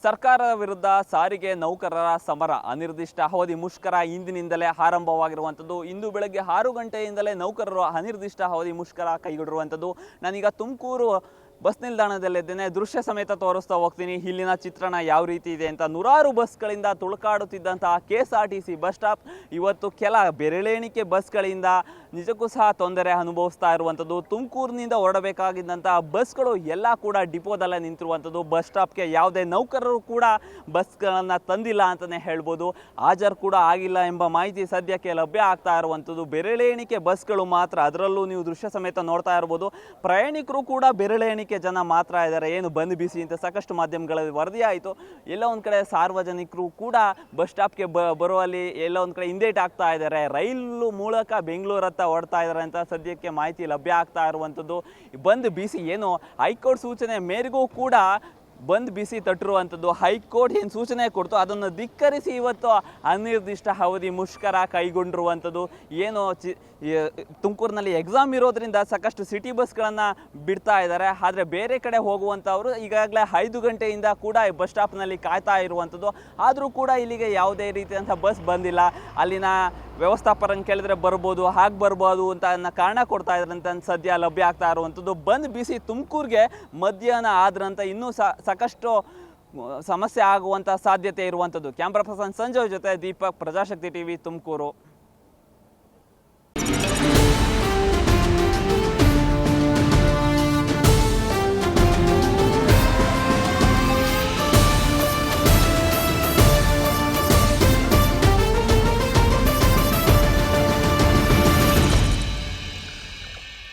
ಸರ್ಕಾರದ ವಿರುದ್ಧ ಸಾರಿಗೆ ನೌಕರರ ಸಮರ ಅನಿರ್ದಿಷ್ಟ ಅವಧಿ ಮುಷ್ಕರ ಇಂದಿನಿಂದಲೇ ಆರಂಭವಾಗಿರುವಂಥದ್ದು. ಇಂದು ಬೆಳಗ್ಗೆ 6 ಗಂಟೆಯಿಂದಲೇ ನೌಕರರು ಅನಿರ್ದಿಷ್ಟ ಅವಧಿ ಮುಷ್ಕರ ಕೈಗೊಂಡಿರುವಂಥದ್ದು. ನಾನೀಗ ತುಮಕೂರು ಬಸ್ ನಿಲ್ದಾಣದಲ್ಲಿದ್ದೇನೆ. ದೃಶ್ಯ ಸಮೇತ ತೋರಿಸ್ತಾ ಹೋಗ್ತೀನಿ ಇಲ್ಲಿನ ಚಿತ್ರಣ ಯಾವ ರೀತಿ ಇದೆ ಅಂತ. ನೂರಾರು ಬಸ್ಗಳಿಂದ ತುಳುಕಾಡುತ್ತಿದ್ದಂತಹ KSRTC ಬಸ್ ಸ್ಟಾಪ್ ಇವತ್ತು ಕೆಲ ಬೆರಳೆಣಿಕೆ ಬಸ್ಗಳಿಂದ ನಿಜಕ್ಕೂ ಸಹ ತೊಂದರೆ ಅನುಭವಿಸ್ತಾ ಇರುವಂಥದ್ದು. ತುಮಕೂರಿನಿಂದ ಹೊರಡಬೇಕಾಗಿದ್ದಂತಹ ಬಸ್ಗಳು ಎಲ್ಲ ಕೂಡ ಡಿಪೋದಲ್ಲೇ ನಿಂತಿರುವಂಥದ್ದು. ಬಸ್ ಸ್ಟಾಪ್ಗೆ ಯಾವುದೇ ನೌಕರರು ಕೂಡ ಬಸ್ಗಳನ್ನು ತಂದಿಲ್ಲ ಅಂತಲೇ ಹೇಳ್ಬೋದು. ಹಾಜರು ಕೂಡ ಆಗಿಲ್ಲ ಎಂಬ ಮಾಹಿತಿ ಸದ್ಯಕ್ಕೆ ಲಭ್ಯ ಆಗ್ತಾ ಇರುವಂಥದ್ದು. ಬೆರಳೆಣಿಕೆ ಬಸ್ಗಳು ಮಾತ್ರ, ಅದರಲ್ಲೂ ನೀವು ದೃಶ್ಯ ಸಮೇತ ನೋಡ್ತಾ ಇರ್ಬೋದು, ಪ್ರಯಾಣಿಕರು ಕೂಡ ಬೆರಳೆಣಿಕೆ ಜನ ಮಾತ್ರ ಇದ್ದಾರೆ. ಏನು ಬಂದ್ ಬಿಸಿ ಅಂತ ಸಾಕಷ್ಟು ಮಾಧ್ಯಮಗಳಲ್ಲಿ ವರದಿ ಆಯಿತು. ಎಲ್ಲ ಒಂದು ಕಡೆ ಸಾರ್ವಜನಿಕರು ಕೂಡ ಬಸ್ ಸ್ಟಾಪ್ಗೆ ಬರುವಲ್ಲಿ ಎಲ್ಲ ಒಂದು ಕಡೆ ಹಿಂದೇಟ್ ಆಗ್ತಾ ಇದ್ದಾರೆ. ರೈಲು ಮೂಲಕ ಬೆಂಗಳೂರತ್ತ ಹೊರಡ್ತಾ ಇದ್ದಾರೆ ಅಂತ ಸದ್ಯಕ್ಕೆ ಮಾಹಿತಿ ಲಭ್ಯ ಆಗ್ತಾ ಇರುವಂಥದ್ದು. ಬಂದ್ ಬಿಸಿ ಏನು ಹೈಕೋರ್ಟ್ ಸೂಚನೆ ಮೇರೆಗೂ ಕೂಡ ಬಂದ್ ಬಿಸಿ ತಟ್ಟಿರುವಂಥದ್ದು. ಹೈಕೋರ್ಟ್ ಏನು ಸೂಚನೆ ಕೊಡ್ತು ಅದನ್ನು ಧಿಕ್ಕರಿಸಿ ಇವತ್ತು ಅನಿರ್ದಿಷ್ಟ ಅವಧಿ ಮುಷ್ಕರ ಕೈಗೊಂಡಿರುವಂಥದ್ದು. ಏನು ತುಮಕೂರಿನಲ್ಲಿ ಎಕ್ಸಾಮ್ ಇರೋದ್ರಿಂದ ಸಾಕಷ್ಟು ಸಿಟಿ ಬಸ್ಗಳನ್ನು ಬಿಡ್ತಾ ಇದ್ದಾರೆ. ಆದರೆ ಬೇರೆ ಕಡೆ ಹೋಗುವಂಥವರು ಈಗಾಗಲೇ 5 ಗಂಟೆಯಿಂದ ಕೂಡ ಬಸ್ ಸ್ಟಾಪ್ನಲ್ಲಿ ಕಾಯ್ತಾ ಇರುವಂಥದ್ದು. ಆದರೂ ಕೂಡ ಇಲ್ಲಿಗೆ ಯಾವುದೇ ರೀತಿಯಂಥ ಬಸ್ ಬಂದಿಲ್ಲ. ಅಲ್ಲಿನ ವ್ಯವಸ್ಥಾಪಕರನ್ನು ಕೇಳಿದ್ರೆ ಬರ್ಬೋದು, ಹಾಗೆ ಬರ್ಬೋದು ಅಂತ ಕಾರಣ ಕೊಡ್ತಾ ಇದ್ದಾರೆ ಅಂತ ಸದ್ಯ ಲಭ್ಯ ಆಗ್ತಾ ಇರುವಂಥದ್ದು. ಬಂದ್ ಬಿಸಿ ತುಮಕೂರಿಗೆ ಮಧ್ಯಾಹ್ನ ಆದ್ರಂತ ಇನ್ನೂ ಸಾಕಷ್ಟು ಸಮಸ್ಯೆ ಆಗುವಂಥ ಸಾಧ್ಯತೆ ಇರುವಂಥದ್ದು. ಕ್ಯಾಮ್ರಾ ಪರ್ಸನ್ ಸಂಜಯ್ ಜೊತೆ ದೀಪಕ್, ಪ್ರಜಾಶಕ್ತಿ ಟಿವಿ, ತುಮಕೂರು.